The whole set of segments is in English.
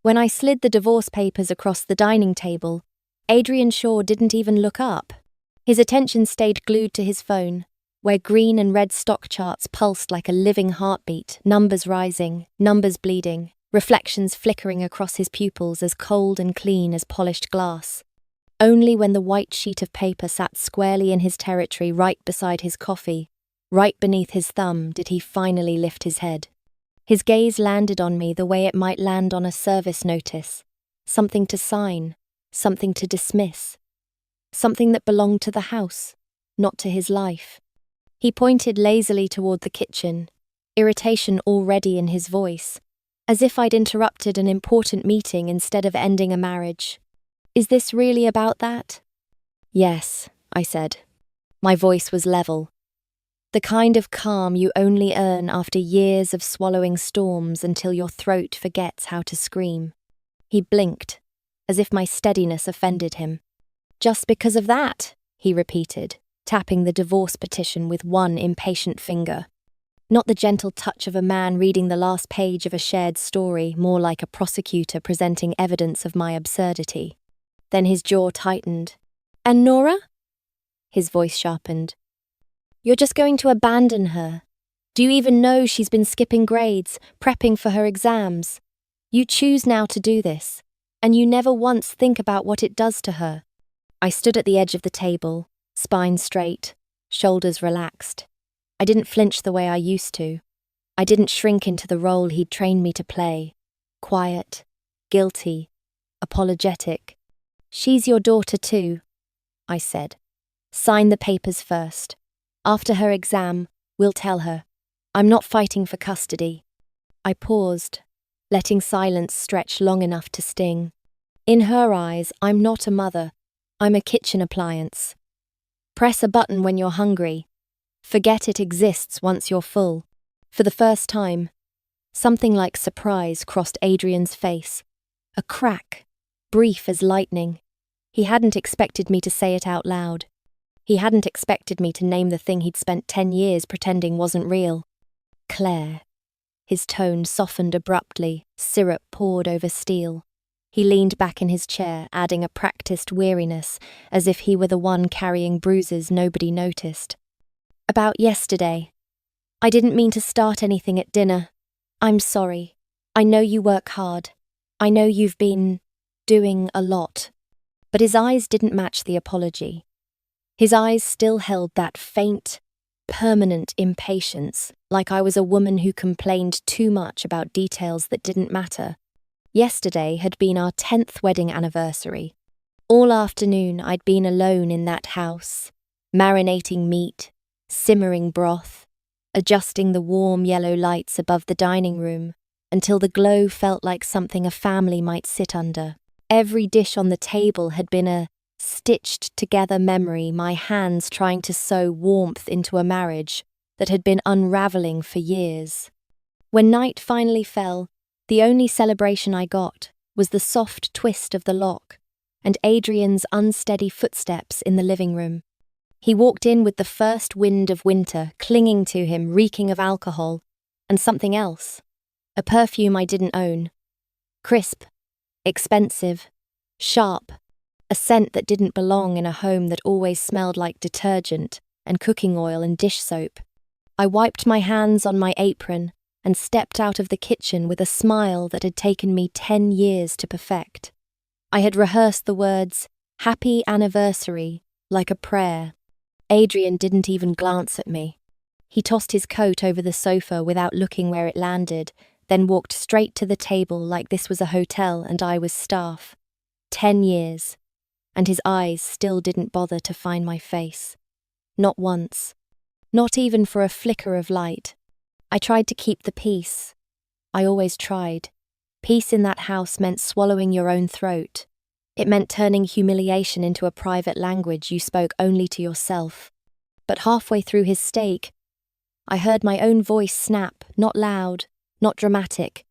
When I slid the divorce papers across the dining table, Adrian Shaw didn't even look up. His attention stayed glued to his phone, where green and red stock charts pulsed like a living heartbeat, numbers rising, numbers bleeding, reflections flickering across his pupils as cold and clean as polished glass. Only when the white sheet of paper sat squarely in his territory right beside his coffee, right beneath his thumb, did he finally lift his head. His gaze landed on me the way it might land on a service notice, something to sign, something to dismiss, something that belonged to the house, not to his life. He pointed lazily toward the kitchen, irritation already in his voice, as if I'd interrupted an important meeting instead of ending a marriage. Is this really about that? Yes, I said. My voice was level. The kind of calm you only earn after years of swallowing storms until your throat forgets how to scream. He blinked, as if my steadiness offended him. Just because of that, he repeated, tapping the divorce petition with one impatient finger. Not the gentle touch of a man reading the last page of a shared story, more like a prosecutor presenting evidence of my absurdity. Then his jaw tightened. And Nora? His voice sharpened. You're just going to abandon her. Do you even know she's been skipping grades, prepping for her exams? You choose now to do this, and you never once think about what it does to her. I stood at the edge of the table, spine straight, shoulders relaxed. I didn't flinch the way I used to. I didn't shrink into the role he'd trained me to play. Quiet, guilty, apologetic. She's your daughter too, I said. Sign the papers first. After her exam, we'll tell her. I'm not fighting for custody. I paused, letting silence stretch long enough to sting. In her eyes, I'm not a mother. I'm a kitchen appliance. Press a button when you're hungry. Forget it exists once you're full. For the first time, something like surprise crossed Adrian's face. A crack, brief as lightning. He hadn't expected me to say it out loud. He hadn't expected me to name the thing he'd spent 10 years pretending wasn't real. Claire. His tone softened abruptly, syrup poured over steel. He leaned back in his chair, adding a practiced weariness, as if he were the one carrying bruises nobody noticed. About yesterday. I didn't mean to start anything at dinner. I'm sorry. I know you work hard. I know you've been doing a lot. But his eyes didn't match the apology. His eyes still held that faint, permanent impatience, like I was a woman who complained too much about details that didn't matter. Yesterday had been our 10th wedding anniversary. All afternoon I'd been alone in that house, marinating meat, simmering broth, adjusting the warm yellow lights above the dining room until the glow felt like something a family might sit under. Every dish on the table had been a stitched-together memory, my hands trying to sew warmth into a marriage that had been unraveling for years. When night finally fell, the only celebration I got was the soft twist of the lock and Adrian's unsteady footsteps in the living room. He walked in with the first wind of winter clinging to him, reeking of alcohol and something else, a perfume I didn't own. Crisp, expensive, sharp, a scent that didn't belong in a home that always smelled like detergent and cooking oil and dish soap. I wiped my hands on my apron and stepped out of the kitchen with a smile that had taken me 10 years to perfect. I had rehearsed the words, "Happy Anniversary," like a prayer. Adrian didn't even glance at me. He tossed his coat over the sofa without looking where it landed, then walked straight to the table like this was a hotel and I was staff. 10 years. And his eyes still didn't bother to find my face. Not once. Not even for a flicker of light. I tried to keep the peace. I always tried. Peace in that house meant swallowing your own throat. It meant turning humiliation into a private language you spoke only to yourself. But halfway through his steak, I heard my own voice snap, not loud, not dramatic,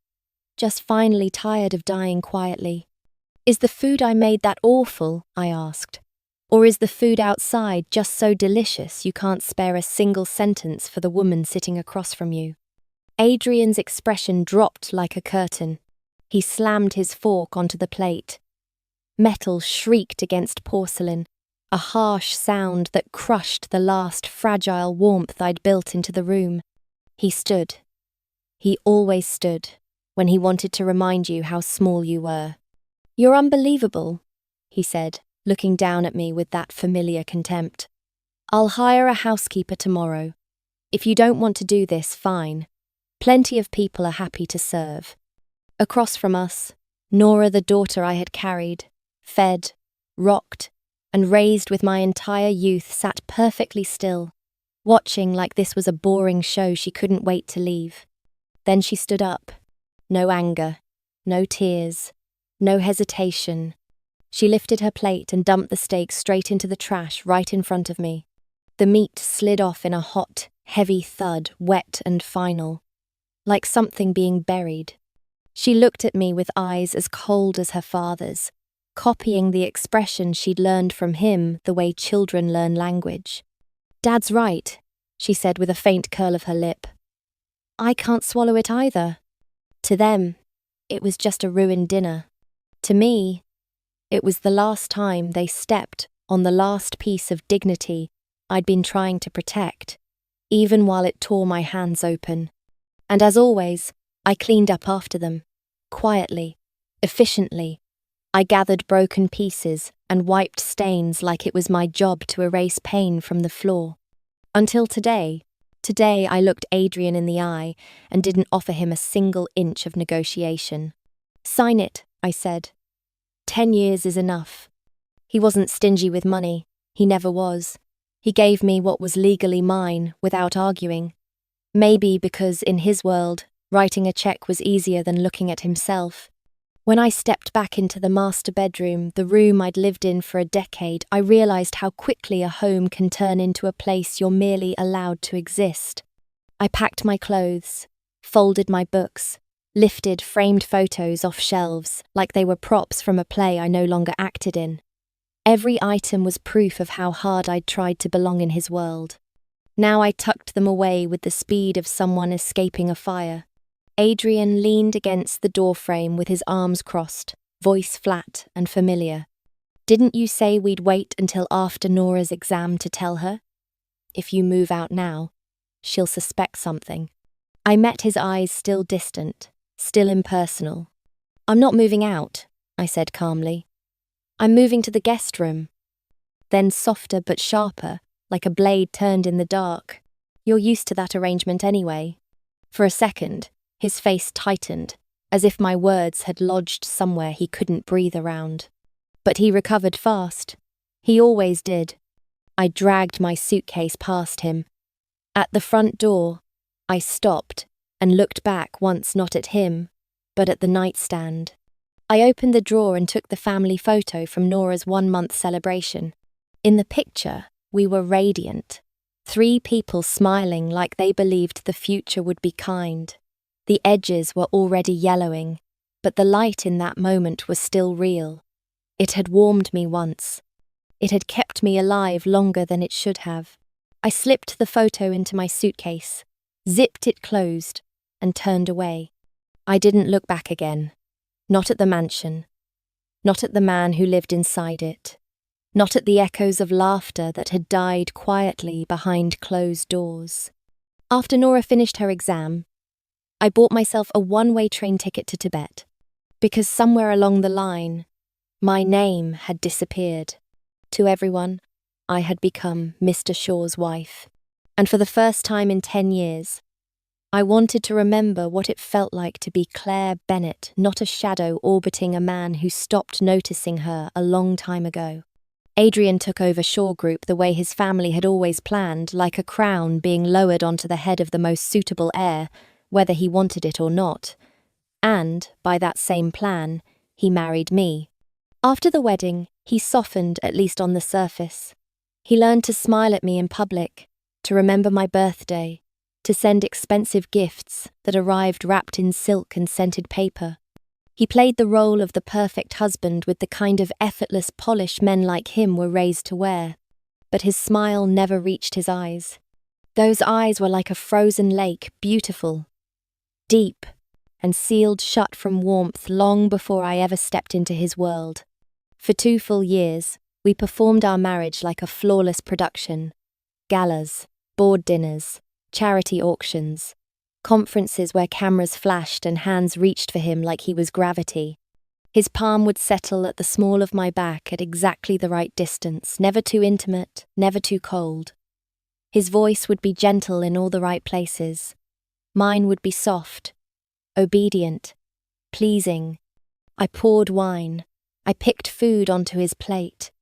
just finally tired of dying quietly. Is the food I made that awful? I asked. Or is the food outside just so delicious you can't spare a single sentence for the woman sitting across from you? Adrian's expression dropped like a curtain. He slammed his fork onto the plate. Metal shrieked against porcelain, a harsh sound that crushed the last fragile warmth I'd built into the room. He stood. He always stood, when he wanted to remind you how small you were. "You're unbelievable," he said, looking down at me with that familiar contempt. "I'll hire a housekeeper tomorrow. If you don't want to do this, fine. Plenty of people are happy to serve." Across from us, Nora, the daughter I had carried, fed, rocked, and raised with my entire youth, sat perfectly still, watching like this was a boring show she couldn't wait to leave. Then she stood up. No anger, no tears, no hesitation. She lifted her plate and dumped the steak straight into the trash right in front of me. The meat slid off in a hot, heavy thud, wet and final, like something being buried. She looked at me with eyes as cold as her father's, copying the expression she'd learned from him the way children learn language. "Dad's right," she said with a faint curl of her lip. "I can't swallow it either." To them, it was just a ruined dinner. To me, it was the last time they stepped on the last piece of dignity I'd been trying to protect, even while it tore my hands open. And as always, I cleaned up after them, quietly, efficiently. I gathered broken pieces and wiped stains like it was my job to erase pain from the floor. Until today I looked Adrian in the eye and didn't offer him a single inch of negotiation. "Sign it," I said. 10 years is enough. He wasn't stingy with money. He never was. He gave me what was legally mine without arguing. Maybe because in his world, writing a check was easier than looking at himself. When I stepped back into the master bedroom, the room I'd lived in for a decade, I realized how quickly a home can turn into a place you're merely allowed to exist. I packed my clothes, folded my books, lifted framed photos off shelves like they were props from a play I no longer acted in. Every item was proof of how hard I'd tried to belong in his world. Now I tucked them away with the speed of someone escaping a fire. Adrian leaned against the doorframe with his arms crossed, voice flat and familiar. "Didn't you say we'd wait until after Nora's exam to tell her? If you move out now, she'll suspect something." I met his eyes, still distant, still impersonal. "I'm not moving out," I said calmly. "I'm moving to the guest room." Then softer but sharper, like a blade turned in the dark. "You're used to that arrangement anyway." For a second, his face tightened, as if my words had lodged somewhere he couldn't breathe around. But he recovered fast. He always did. I dragged my suitcase past him. At the front door, I stopped and looked back once, not at him, but at the nightstand. I opened the drawer and took the family photo from Nora's 1-month celebration. In the picture, we were radiant. 3 people smiling like they believed the future would be kind. The edges were already yellowing, but the light in that moment was still real. It had warmed me once. It had kept me alive longer than it should have. I slipped the photo into my suitcase, zipped it closed, and turned away. I didn't look back again. Not at the mansion. Not at the man who lived inside it. Not at the echoes of laughter that had died quietly behind closed doors. After Nora finished her exam, I bought myself a 1-way train ticket to Tibet, because somewhere along the line, my name had disappeared. To everyone, I had become Mr. Shaw's wife. And for the first time in 10 years, I wanted to remember what it felt like to be Claire Bennett, not a shadow orbiting a man who stopped noticing her a long time ago. Adrian took over Shaw Group the way his family had always planned, like a crown being lowered onto the head of the most suitable heir, whether he wanted it or not. And, by that same plan, he married me. After the wedding, he softened, at least on the surface. He learned to smile at me in public, to remember my birthday, to send expensive gifts that arrived wrapped in silk and scented paper. He played the role of the perfect husband with the kind of effortless polish men like him were raised to wear. But his smile never reached his eyes. Those eyes were like a frozen lake, beautiful, deep, and sealed shut from warmth long before I ever stepped into his world. For 2 full years, we performed our marriage like a flawless production. Galas, board dinners, charity auctions, conferences where cameras flashed and hands reached for him like he was gravity. His palm would settle at the small of my back at exactly the right distance, never too intimate, never too cold. His voice would be gentle in all the right places. Mine would be soft, obedient, pleasing. I poured wine. I picked food onto his plate.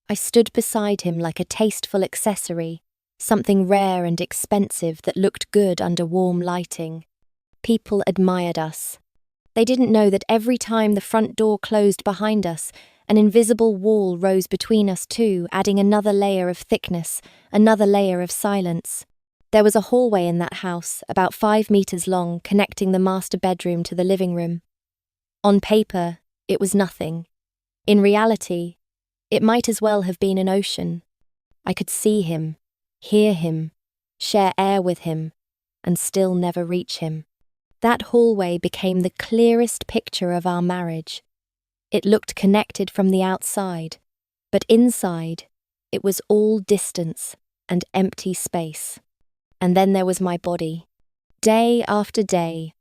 I stood beside him like a tasteful accessory, something rare and expensive that looked good under warm lighting. People admired us. They didn't know that every time the front door closed behind us, an invisible wall rose between us too, adding another layer of thickness, another layer of silence. There was a hallway in that house, about 5 meters long, connecting the master bedroom to the living room. On paper, it was nothing. In reality, it might as well have been an ocean. I could see him, hear him, share air with him, and still never reach him. That hallway became the clearest picture of our marriage. It looked connected from the outside, but inside, it was all distance and empty space. And then there was my body. Day after day,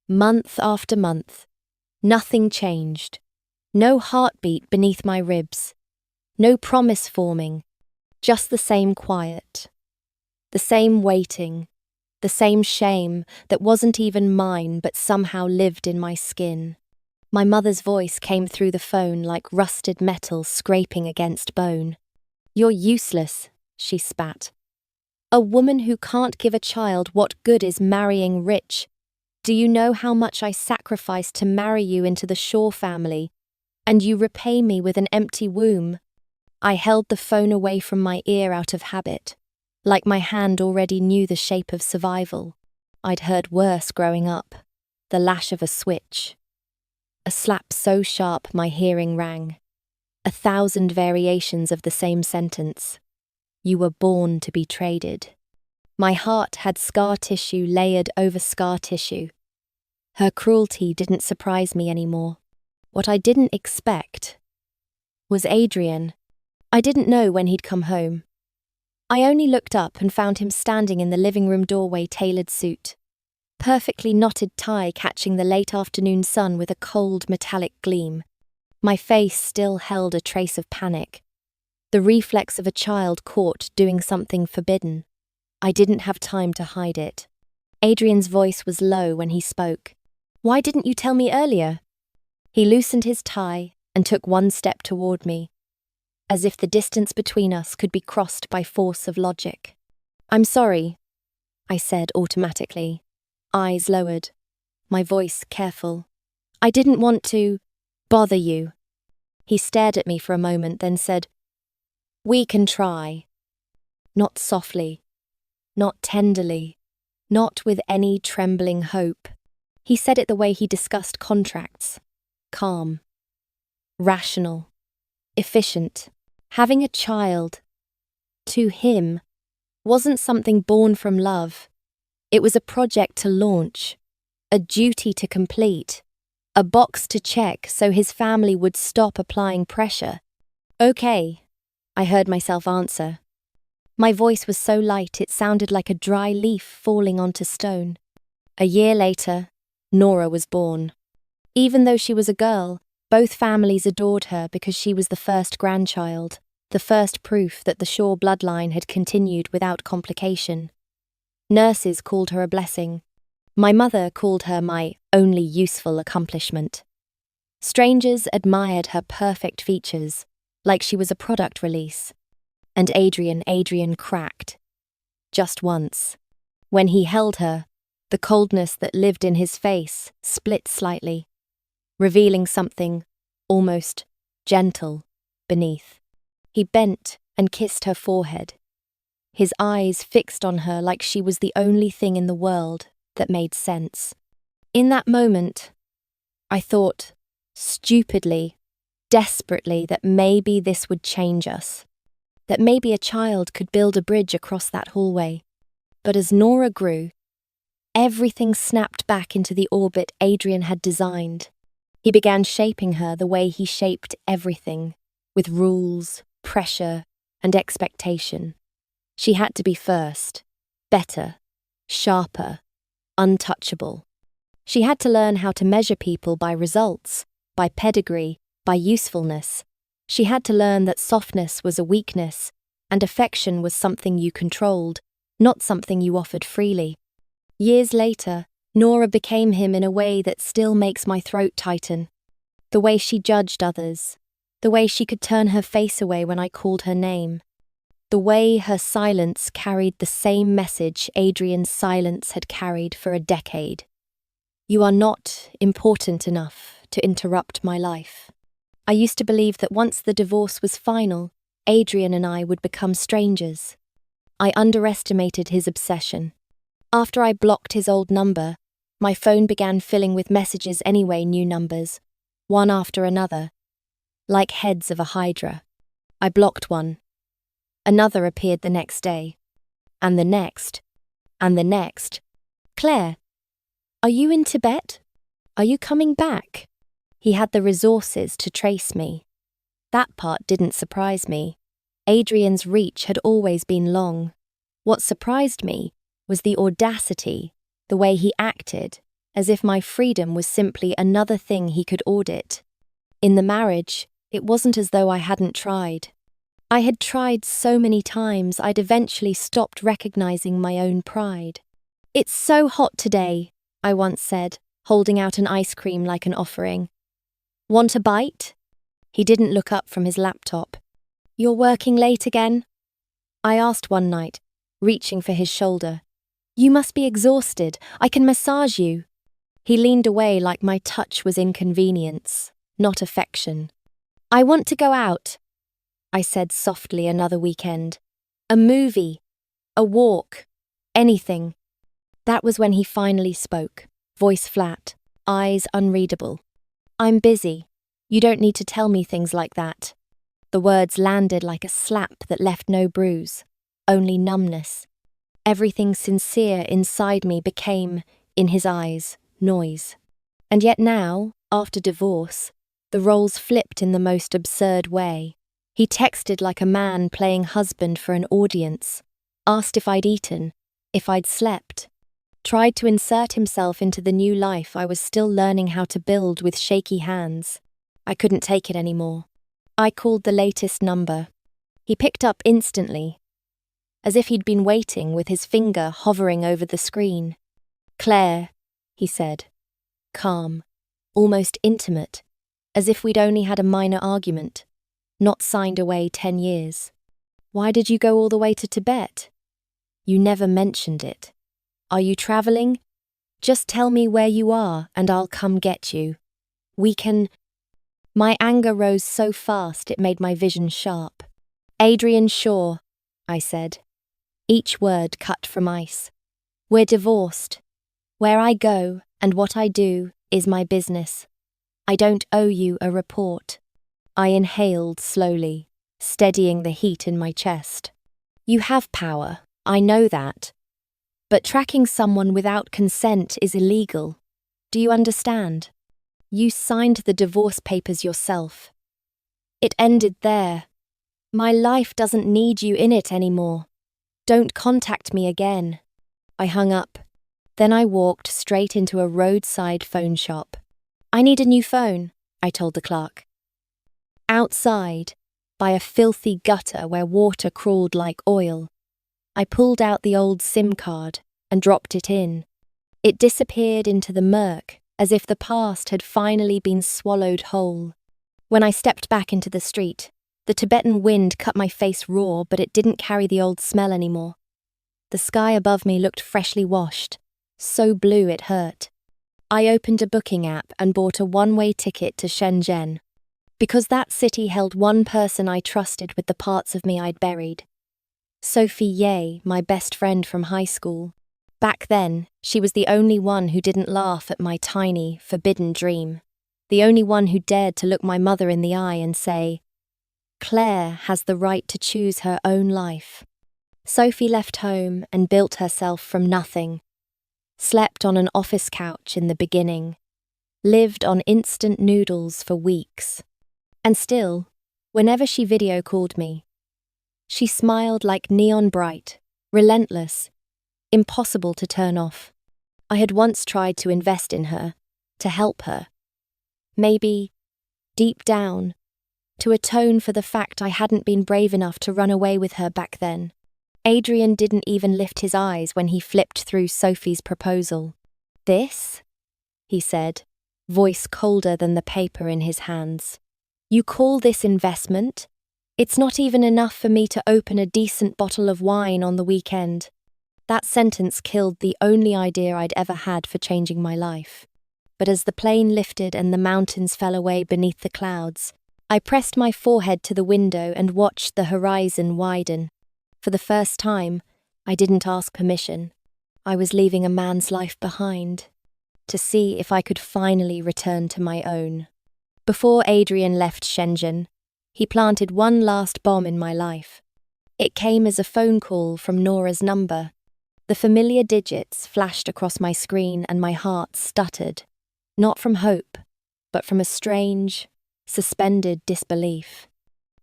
month after month, nothing changed. No heartbeat beneath my ribs. No promise forming. Just the same quiet. The same waiting. The same shame that wasn't even mine but somehow lived in my skin. My mother's voice came through the phone like rusted metal scraping against bone. "You're useless," she spat. "A woman who can't give a child, what good is marrying rich? Do you know how much I sacrificed to marry you into the Shaw family? And you repay me with an empty womb." I held the phone away from my ear out of habit, like my hand already knew the shape of survival. I'd heard worse growing up, the lash of a switch. A slap so sharp my hearing rang. 1,000 variations of the same sentence. You were born to be traded. My heart had scar tissue layered over scar tissue. Her cruelty didn't surprise me anymore. What I didn't expect was Adrian. I didn't know when he'd come home. I only looked up and found him standing in the living room doorway, tailored suit. Perfectly knotted tie catching the late afternoon sun with a cold metallic gleam. My face still held a trace of panic. The reflex of a child caught doing something forbidden. I didn't have time to hide it. Adrian's voice was low when he spoke. "Why didn't you tell me earlier?" He loosened his tie and took one step toward me, as if the distance between us could be crossed by force of logic. "I'm sorry," I said automatically, eyes lowered, my voice careful. "I didn't want to bother you." He stared at me for a moment, then said, "We can try." Not softly, not tenderly, not with any trembling hope. He said it the way he discussed contracts. Calm, rational, efficient. Having a child, to him, wasn't something born from love. It was a project to launch, a duty to complete, a box to check so his family would stop applying pressure. "Okay," I heard myself answer. My voice was so light it sounded like a dry leaf falling onto stone. A year later, Nora was born. Even though she was a girl, both families adored her because she was the first grandchild, the first proof that the Shaw bloodline had continued without complication. Nurses called her a blessing. My mother called her my only useful accomplishment. Strangers admired her perfect features, like she was a product release. And Adrian cracked. Just once. When he held her, the coldness that lived in his face split slightly, revealing something almost gentle beneath. He bent and kissed her forehead, his eyes fixed on her like she was the only thing in the world that made sense. In that moment, I thought, stupidly, desperately, that maybe this would change us, that maybe a child could build a bridge across that hallway. But as Nora grew, Everything snapped back into the orbit Adrian had designed. He began shaping her the way he shaped everything, with rules, pressure, and expectation. She had to be first, better, sharper, untouchable. She had to learn how to measure people by results, by pedigree, by usefulness. She had to learn that softness was a weakness, and affection was something you controlled, not something you offered freely. Years later, Nora became him in a way that still makes my throat tighten. The way she judged others, the way she could turn her face away when I called her name, the way her silence carried the same message Adrian's silence had carried for a decade. You are not important enough to interrupt my life. I used to believe that once the divorce was final, Adrian and I would become strangers. I underestimated his obsession. After I blocked his old number, my phone began filling with messages anyway, new numbers, one after another, like heads of a hydra. I blocked one. Another appeared the next day, and the next, and the next. Claire, are you in Tibet? Are you coming back? He had the resources to trace me. That part didn't surprise me. Adrian's reach had always been long. What surprised me was the audacity, the way he acted, as if my freedom was simply another thing he could audit. In the marriage, it wasn't as though I hadn't tried. I had tried so many times I'd eventually stopped recognizing my own pride. It's so hot today, I once said, holding out an ice cream like an offering. Want a bite? He didn't look up from his laptop. You're working late again? I asked one night, reaching for his shoulder. You must be exhausted. I can massage you. He leaned away like my touch was inconvenience, not affection. I want to go out, I said softly another weekend. A movie, a walk, anything. That was when he finally spoke, voice flat, eyes unreadable. I'm busy. You don't need to tell me things like that. The words landed like a slap that left no bruise, only numbness. Everything sincere inside me became, in his eyes, noise. And yet now, after divorce, the roles flipped in the most absurd way. He texted like a man playing husband for an audience, asked if I'd eaten, if I'd slept, tried to insert himself into the new life I was still learning how to build with shaky hands. I couldn't take it anymore. I called the latest number. He picked up instantly, as if he'd been waiting with his finger hovering over the screen. Claire, he said, calm, almost intimate, as if we'd only had a minor argument, not signed away 10 years. Why did you go all the way to Tibet? You never mentioned it. Are you traveling? Just tell me where you are and I'll come get you. We can... My anger rose so fast it made my vision sharp. Adrian Shaw, I said, each word cut from ice. We're divorced. Where I go and what I do is my business. I don't owe you a report. I inhaled slowly, steadying the heat in my chest. You have power, I know that. But tracking someone without consent is illegal. Do you understand? You signed the divorce papers yourself. It ended there. My life doesn't need you in it anymore. Don't contact me again. I hung up. Then I walked straight into a roadside phone shop. I need a new phone, I told the clerk. Outside, by a filthy gutter where water crawled like oil, I pulled out the old SIM card and dropped it in. It disappeared into the murk as if the past had finally been swallowed whole. When I stepped back into the street, the Tibetan wind cut my face raw, but it didn't carry the old smell anymore. The sky above me looked freshly washed, so blue it hurt. I opened a booking app and bought a one-way ticket to Shenzhen, because that city held one person I trusted with the parts of me I'd buried. Sophie Ye, my best friend from high school. Back then, she was the only one who didn't laugh at my tiny, forbidden dream. The only one who dared to look my mother in the eye and say, Claire has the right to choose her own life. Sophie left home and built herself from nothing. slept on an office couch in the beginning, lived on instant noodles for weeks. And still, whenever she video called me, she smiled like neon bright, relentless, impossible to turn off. I had once tried to invest in her, to help her. Maybe, deep down, to atone for the fact I hadn't been brave enough to run away with her back then. Adrian didn't even lift his eyes when he flipped through Sophie's proposal. "This?" he said, voice colder than the paper in his hands. "You call this investment? It's not even enough for me to open a decent bottle of wine on the weekend." That sentence killed the only idea I'd ever had for changing my life. But as the plane lifted and the mountains fell away beneath the clouds, I pressed my forehead to the window and watched the horizon widen. For the first time, I didn't ask permission. I was leaving a man's life behind, to see if I could finally return to my own. Before Adrian left Shenzhen, he planted one last bomb in my life. It came as a phone call from Nora's number. The familiar digits flashed across my screen and my heart stuttered, not from hope, but from a strange, suspended disbelief.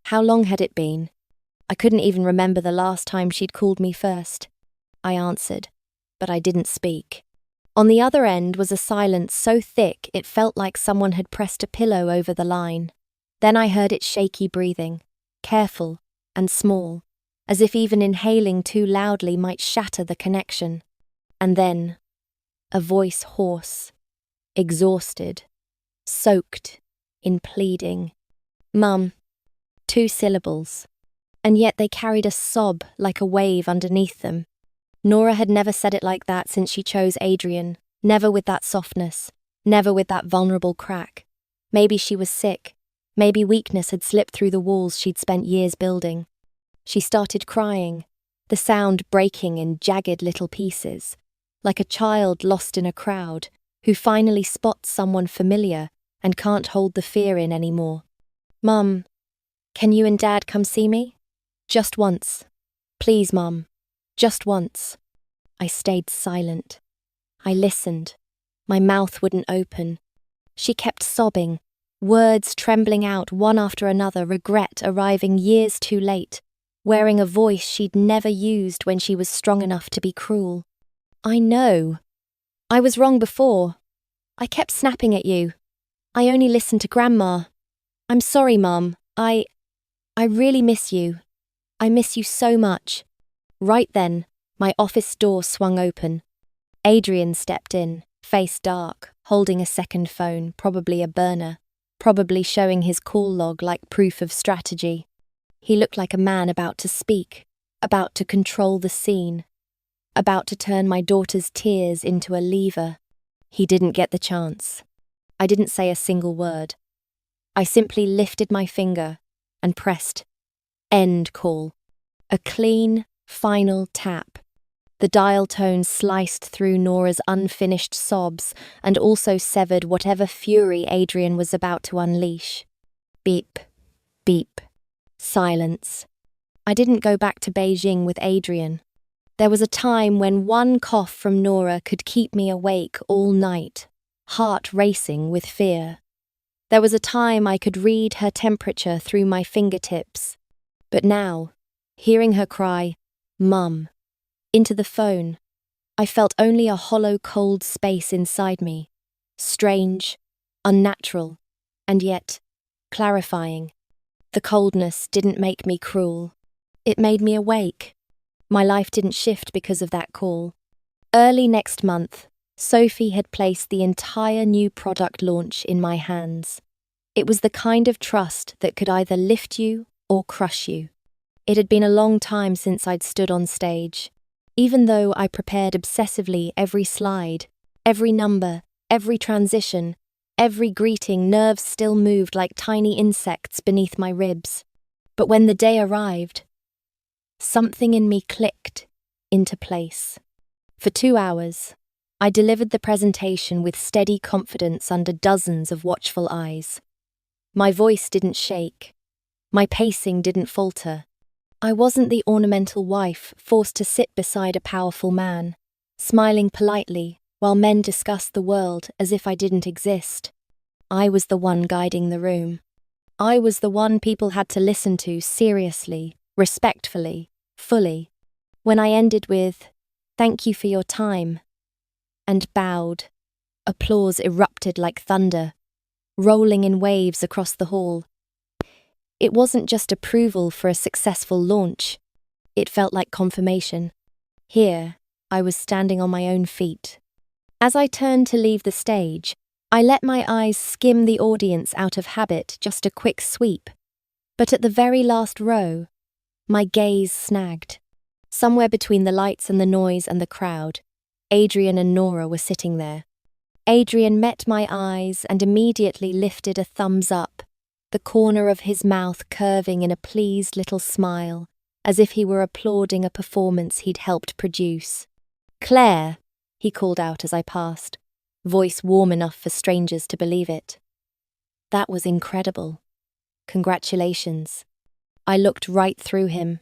How long had it been? I couldn't even remember the last time she'd called me first. I answered, but I didn't speak. On the other end was a silence so thick it felt like someone had pressed a pillow over the line. Then I heard its shaky breathing, careful and small, as if even inhaling too loudly might shatter the connection. And then, a voice hoarse, exhausted, soaked in pleading. "Mum." 2 syllables. And yet they carried a sob like a wave underneath them. Nora had never said it like that since she chose Adrian, never with that softness, never with that vulnerable crack. Maybe she was sick. Maybe weakness had slipped through the walls she'd spent years building. She started crying, the sound breaking in jagged little pieces, like a child lost in a crowd who finally spots someone familiar and can't hold the fear in anymore. "Mum, can you and Dad come see me? Just once. Please, Mum. Just once." I stayed silent. I listened. My mouth wouldn't open. She kept sobbing, words trembling out one after another, regret arriving years too late, wearing a voice she'd never used when she was strong enough to be cruel. "I know. I was wrong before. I kept snapping at you. I only listened to Grandma. I'm sorry, Mum. I really miss you. I miss you so much." Right then, my office door swung open. Adrian stepped in, face dark, holding a second phone, probably a burner, probably showing his call log like proof of strategy. He looked like a man about to speak, about to control the scene, about to turn my daughter's tears into a lever. He didn't get the chance. I didn't say a single word. I simply lifted my finger and pressed end call. A clean, final tap. The dial tone sliced through Nora's unfinished sobs and also severed whatever fury Adrian was about to unleash. Beep, beep, silence. I didn't go back to Beijing with Adrian. There was a time when one cough from Nora could keep me awake all night, heart racing with fear. There was a time I could read her temperature through my fingertips. But now, hearing her cry, "Mum," into the phone, I felt only a hollow, cold space inside me. Strange, unnatural, and yet clarifying. The coldness didn't make me cruel. It made me awake. My life didn't shift because of that call. Early next month, Sophie had placed the entire new product launch in my hands. It was the kind of trust that could either lift you or crush you. It had been a long time since I'd stood on stage. Even though I prepared obsessively every slide, every number, every transition, every greeting, nerves still moved like tiny insects beneath my ribs. But when the day arrived, something in me clicked into place. For 2 hours, I delivered the presentation with steady confidence under dozens of watchful eyes. My voice didn't shake. My pacing didn't falter. I wasn't the ornamental wife forced to sit beside a powerful man, smiling politely while men discussed the world as if I didn't exist. I was the one guiding the room. I was the one people had to listen to seriously, respectfully, fully. When I ended with, "Thank you for your time," and bowed, applause erupted like thunder, rolling in waves across the hall. It wasn't just approval for a successful launch. It felt like confirmation. Here, I was standing on my own feet. As I turned to leave the stage, I let my eyes skim the audience out of habit, just a quick sweep. But at the very last row, my gaze snagged. Somewhere between the lights and the noise and the crowd, Adrian and Nora were sitting there. Adrian met my eyes and immediately lifted a thumbs up, the corner of his mouth curving in a pleased little smile, as if he were applauding a performance he'd helped produce. "Claire," he called out as I passed, voice warm enough for strangers to believe it. "That was incredible. Congratulations." I looked right through him.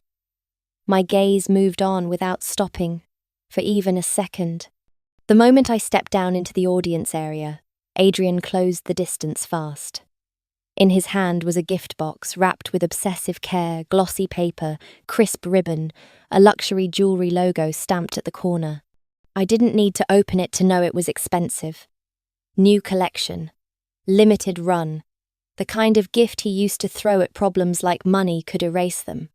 My gaze moved on without stopping, for even a second. The moment I stepped down into the audience area, Adrian closed the distance fast. In his hand was a gift box wrapped with obsessive care, glossy paper, crisp ribbon, a luxury jewelry logo stamped at the corner. I didn't need to open it to know it was expensive. New collection. Limited run. The kind of gift he used to throw at problems like money could erase them.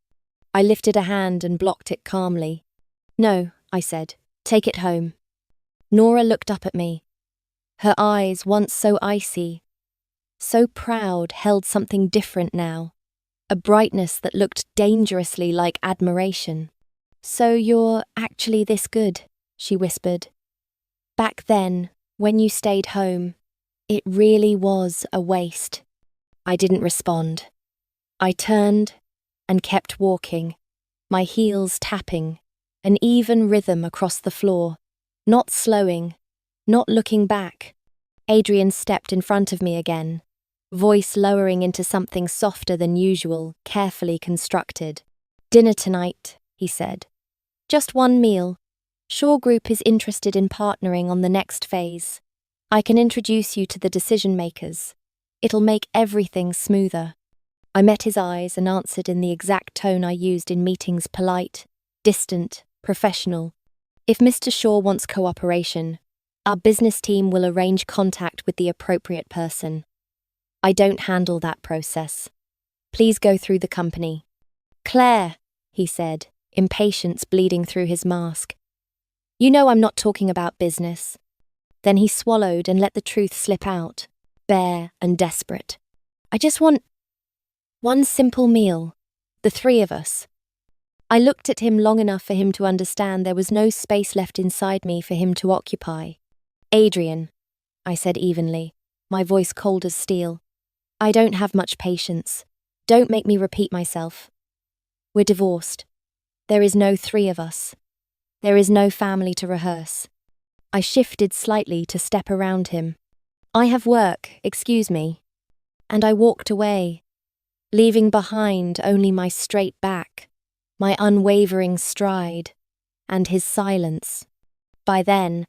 I lifted a hand and blocked it calmly. "No," I said. "Take it home." Nora looked up at me. Her eyes, once so icy, so proud, held something different now. A brightness that looked dangerously like admiration. "So you're actually this good," she whispered. "Back then, when you stayed home, it really was a waste." I didn't respond. I turned and kept walking, my heels tapping, an even rhythm across the floor, not slowing, not looking back. Adrian stepped in front of me again, voice lowering into something softer than usual, carefully constructed. "Dinner tonight," he said. "Just one meal. Shaw Group is interested in partnering on the next phase. I can introduce you to the decision makers. It'll make everything smoother." I met his eyes and answered in the exact tone I used in meetings: polite, distant, professional. "If Mr. Shaw wants cooperation, our business team will arrange contact with the appropriate person. I don't handle that process. Please go through the company." "Claire," he said, impatience bleeding through his mask. "You know I'm not talking about business." Then he swallowed and let the truth slip out, bare and desperate. "I just want one simple meal, the three of us." I looked at him long enough for him to understand there was no space left inside me for him to occupy. "Adrian," I said evenly, my voice cold as steel, "I don't have much patience. Don't make me repeat myself. We're divorced. There is no three of us. There is no family to rehearse." I shifted slightly to step around him. "I have work, excuse me." And I walked away, leaving behind only my straight back, my unwavering stride, and his silence. By then,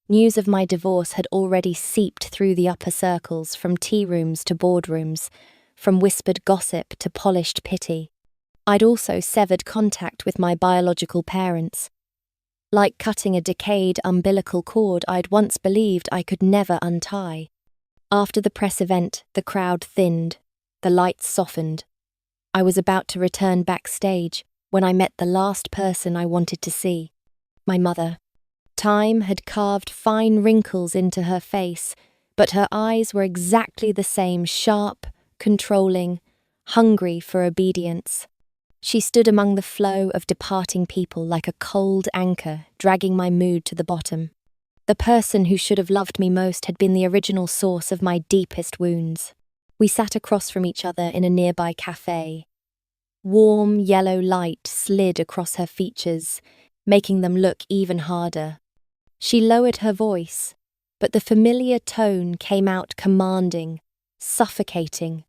news of my divorce had already seeped through the upper circles, from tea rooms to boardrooms, from whispered gossip to polished pity. I'd also severed contact with my biological parents. Like cutting a decayed umbilical cord I'd once believed I could never untie. After the press event, the crowd thinned, the lights softened. I was about to return backstage when I met the last person I wanted to see, my mother. Time had carved fine wrinkles into her face, but her eyes were exactly the same, sharp, controlling, hungry for obedience. She stood among the flow of departing people like a cold anchor, dragging my mood to the bottom. The person who should have loved me most had been the original source of my deepest wounds. We sat across from each other in a nearby cafe. Warm yellow light slid across her features, making them look even harder. She lowered her voice, but the familiar tone came out commanding, suffocating.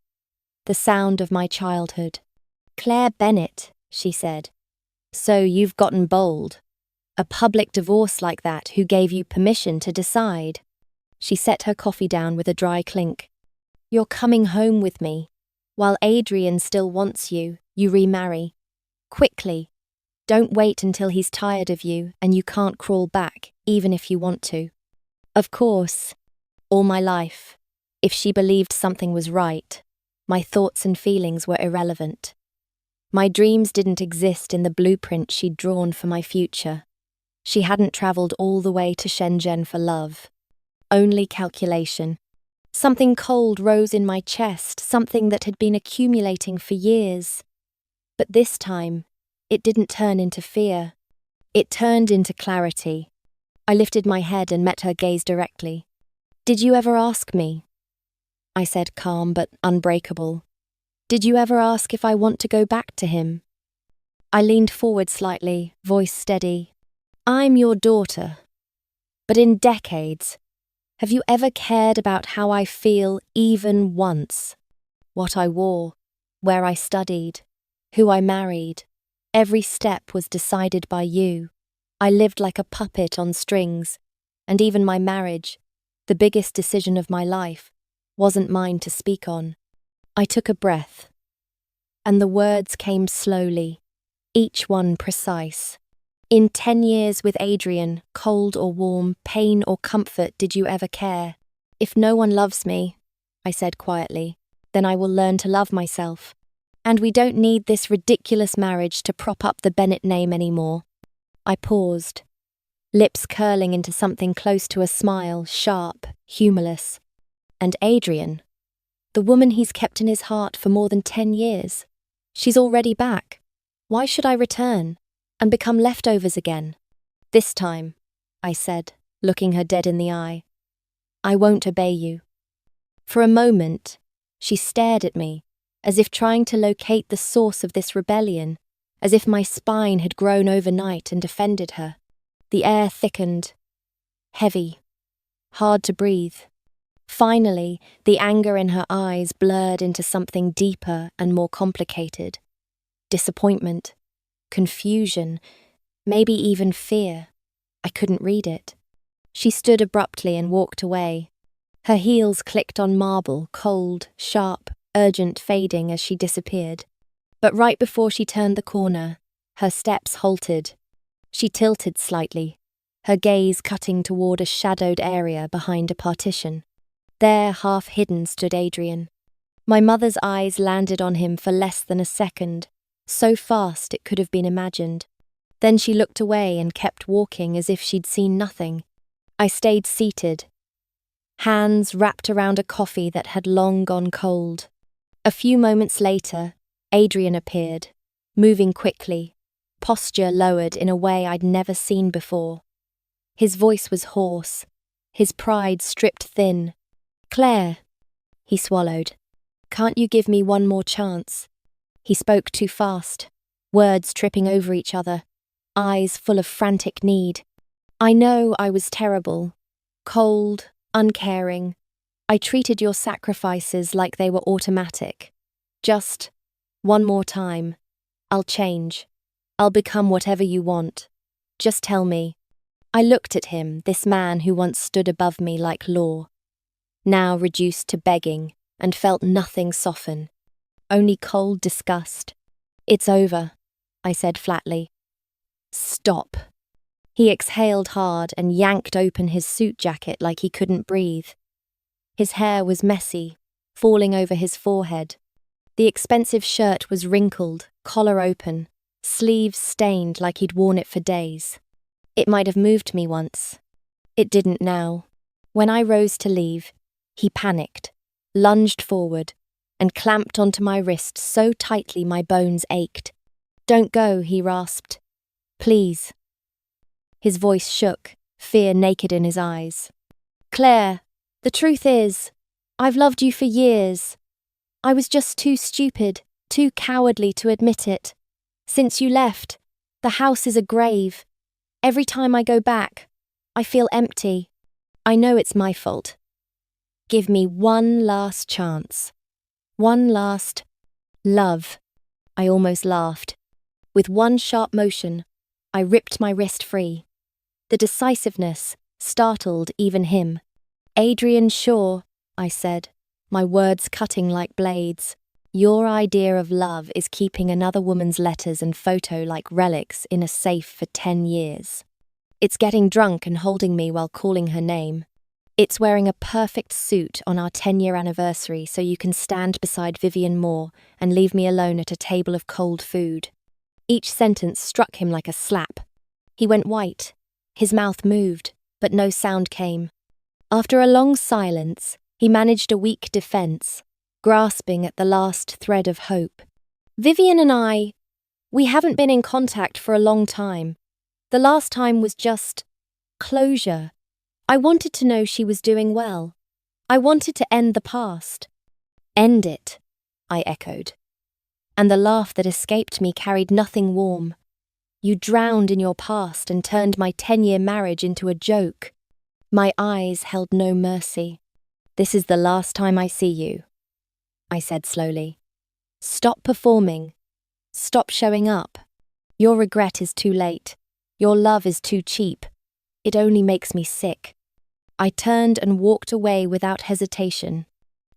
The sound of my childhood. "Claire Bennett," she said. "So you've gotten bold." A public divorce like that, who gave you permission to decide? She set her coffee down with a dry clink. You're coming home with me. While Adrian still wants you, you remarry. Quickly. Don't wait until he's tired of you and you can't crawl back, even if you want to. Of course. All my life, if she believed something was right, my thoughts and feelings were irrelevant. My dreams didn't exist in the blueprint she'd drawn for my future. She hadn't travelled all the way to Shenzhen for love. Only calculation. Something cold rose in my chest, something that had been accumulating for years. But this time, it didn't turn into fear. It turned into clarity. I lifted my head and met her gaze directly. Did you ever ask me? I said, calm but unbreakable. Did you ever ask if I want to go back to him? I leaned forward slightly, voice steady. I'm your daughter. But in decades, have you ever cared about how I feel even once? What I wore, where I studied, who I married. Every step was decided by you. I lived like a puppet on strings, and even my marriage, the biggest decision of my life, wasn't mine to speak on. I took a breath, and the words came slowly, each one precise. In 10 years with Adrian, cold or warm, pain or comfort, did you ever care? If no one loves me, I said quietly, then I will learn to love myself. And we don't need this ridiculous marriage to prop up the Bennett name anymore. I paused, lips curling into something close to a smile, sharp, humorless. And Adrian, the woman he's kept in his heart for more than 10 years, she's already back. Why should I return and become leftovers again? This time, I said, looking her dead in the eye, I won't obey you. For a moment, she stared at me, as if trying to locate the source of this rebellion, as if my spine had grown overnight and defended her. The air thickened, heavy, hard to breathe. Finally, the anger in her eyes blurred into something deeper and more complicated. Disappointment, confusion, maybe even fear. I couldn't read it. She stood abruptly and walked away. Her heels clicked on marble, cold, sharp, urgent, fading as she disappeared. But right before she turned the corner, her steps halted. She tilted slightly, her gaze cutting toward a shadowed area behind a partition. There, half hidden, stood Adrian. My mother's eyes landed on him for less than a second, so fast it could have been imagined. Then she looked away and kept walking as if she'd seen nothing. I stayed seated, hands wrapped around a coffee that had long gone cold. A few moments later, Adrian appeared, moving quickly, posture lowered in a way I'd never seen before. His voice was hoarse, his pride stripped thin. Claire, he swallowed. Can't you give me one more chance? He spoke too fast, words tripping over each other, eyes full of frantic need. I know I was terrible, cold, uncaring. I treated your sacrifices like they were automatic. Just one more time. I'll change. I'll become whatever you want. Just tell me. I looked at him, this man who once stood above me like law, now reduced to begging, and felt nothing soften. Only cold disgust. It's over, I said flatly. Stop. He exhaled hard and yanked open his suit jacket like he couldn't breathe. His hair was messy, falling over his forehead. The expensive shirt was wrinkled, collar open, sleeves stained like he'd worn it for days. It might have moved me once. It didn't now. When I rose to leave, he panicked, lunged forward, and clamped onto my wrist so tightly my bones ached. Don't go, he rasped. Please. His voice shook, fear naked in his eyes. Claire, the truth is, I've loved you for years. I was just too stupid, too cowardly to admit it. Since you left, the house is a grave. Every time I go back, I feel empty. I know it's my fault. Give me one last chance. One last love. I almost laughed. With one sharp motion, I ripped my wrist free. The decisiveness startled even him. "Adrian Shaw," I said, my words cutting like blades. "Your idea of love is keeping another woman's letters and photo like relics in a safe for 10 years. It's getting drunk and holding me while calling her name. It's wearing a perfect suit on our 10-year anniversary so you can stand beside Vivian Moore and leave me alone at a table of cold food." Each sentence struck him like a slap. He went white. His mouth moved, but no sound came. After a long silence, he managed a weak defense, grasping at the last thread of hope. "Vivian and we haven't been in contact for a long time. The last time was just closure. I wanted to know she was doing well. I wanted to end the past." "End it," I echoed. And the laugh that escaped me carried nothing warm. "You drowned in your past and turned my 10-year marriage into a joke." My eyes held no mercy. "This is the last time I see you," I said slowly. "Stop performing. Stop showing up. Your regret is too late. Your love is too cheap. It only makes me sick." I turned and walked away without hesitation.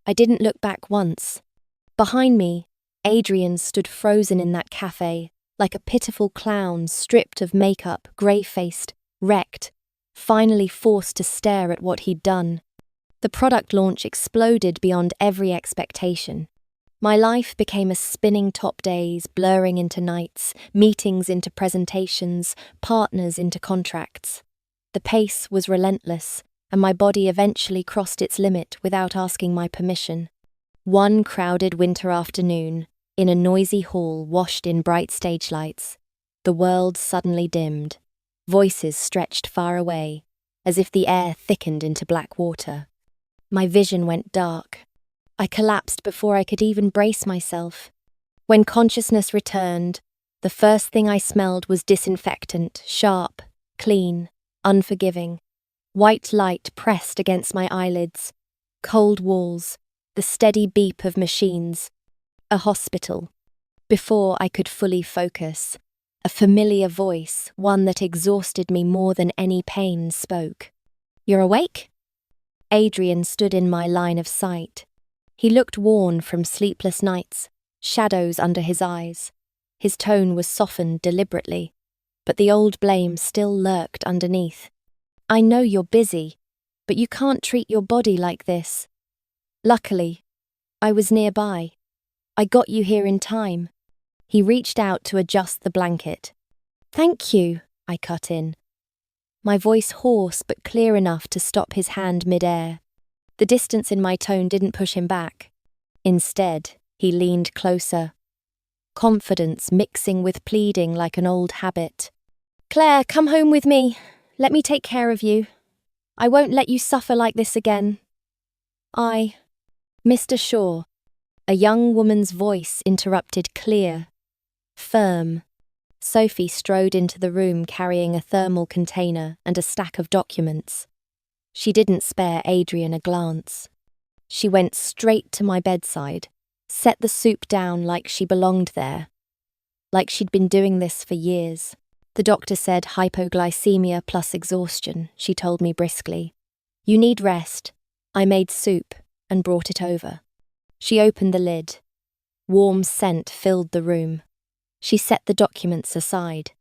I didn't look back once. Behind me, Adrian stood frozen in that cafe, like a pitiful clown stripped of makeup, grey-faced, wrecked, finally forced to stare at what he'd done. The product launch exploded beyond every expectation. My life became a spinning top days, blurring into nights, meetings into presentations, partners into contracts. The pace was relentless, and my body eventually crossed its limit without asking my permission. One crowded winter afternoon, in a noisy hall washed in bright stage lights, the world suddenly dimmed. Voices stretched far away, as if the air thickened into black water. My vision went dark. I collapsed before I could even brace myself. When consciousness returned, the first thing I smelled was disinfectant, sharp, clean, unforgiving. White light pressed against my eyelids. Cold walls. The steady beep of machines. A hospital. Before I could fully focus, a familiar voice, one that exhausted me more than any pain, spoke. "You're awake?" Adrian stood in my line of sight. He looked worn from sleepless nights, shadows under his eyes. His tone was softened deliberately, but the old blame still lurked underneath. "I know you're busy, but you can't treat your body like this. Luckily, I was nearby. I got you here in time." He reached out to adjust the blanket. "Thank you," I cut in, my voice hoarse but clear enough to stop his hand mid-air. The distance in my tone didn't push him back. Instead, he leaned closer, confidence mixing with pleading like an old habit. "Claire, come home with me. Let me take care of you. I won't let you suffer like this again." "Mr. Shaw," a young woman's voice interrupted, clear, firm. Sophie strode into the room carrying a thermal container and a stack of documents. She didn't spare Adrian a glance. She went straight to my bedside, set the soup down like she belonged there, like she'd been doing this for years. "The doctor said hypoglycemia plus exhaustion," she told me briskly. "You need rest." I made soup and brought it over. She opened the lid. Warm scent filled the room. She set the documents aside.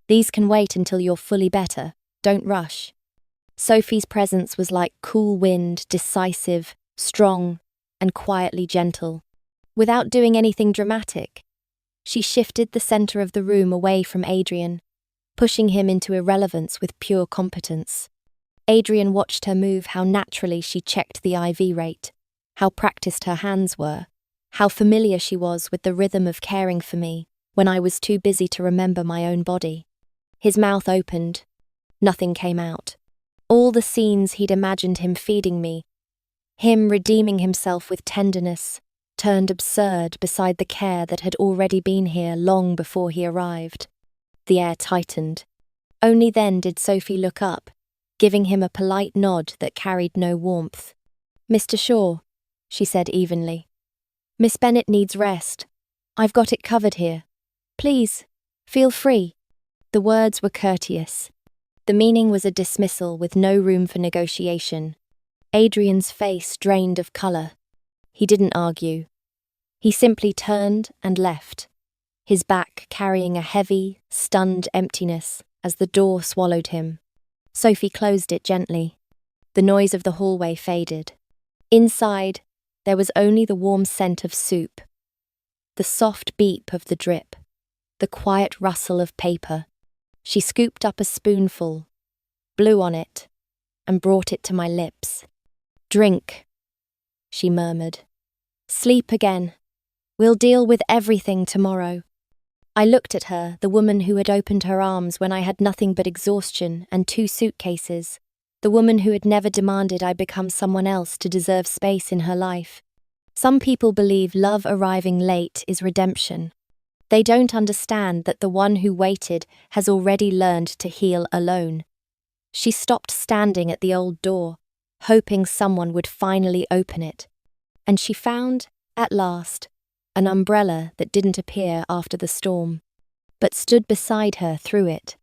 "These can wait until you're fully better. Don't rush." Sophie's presence was like cool wind, decisive, strong, and quietly gentle. Without doing anything dramatic, she shifted the center of the room away from Adrian, pushing him into irrelevance with pure competence. Adrian watched her move, how naturally she checked the IV rate, how practiced her hands were, how familiar she was with the rhythm of caring for me when I was too busy to remember my own body. His mouth opened. Nothing came out. All the scenes he'd imagined him feeding me, him redeeming himself with tenderness, turned absurd beside the care that had already been here long before he arrived. The air tightened. Only then did Sophie look up, giving him a polite nod that carried no warmth. "Mr. Shaw," she said evenly. "Miss Bennett needs rest. I've got it covered here. Please, feel free." The words were courteous. The meaning was a dismissal with no room for negotiation. Adrian's face drained of colour. He didn't argue. He simply turned and left, his back carrying a heavy, stunned emptiness as the door swallowed him. Sophie closed it gently. The noise of the hallway faded. Inside, there was only the warm scent of soup, the soft beep of the drip, the quiet rustle of paper. She scooped up a spoonful, blew on it, and brought it to my lips. "Drink," she murmured. "Sleep again. We'll deal with everything tomorrow." I looked at her, the woman who had opened her arms when I had nothing but exhaustion and 2 suitcases, the woman who had never demanded I become someone else to deserve space in her life. Some people believe love arriving late is redemption. They don't understand that the one who waited has already learned to heal alone. She stopped standing at the old door, hoping someone would finally open it. And she found, at last, an umbrella that didn't appear after the storm, but stood beside her through it.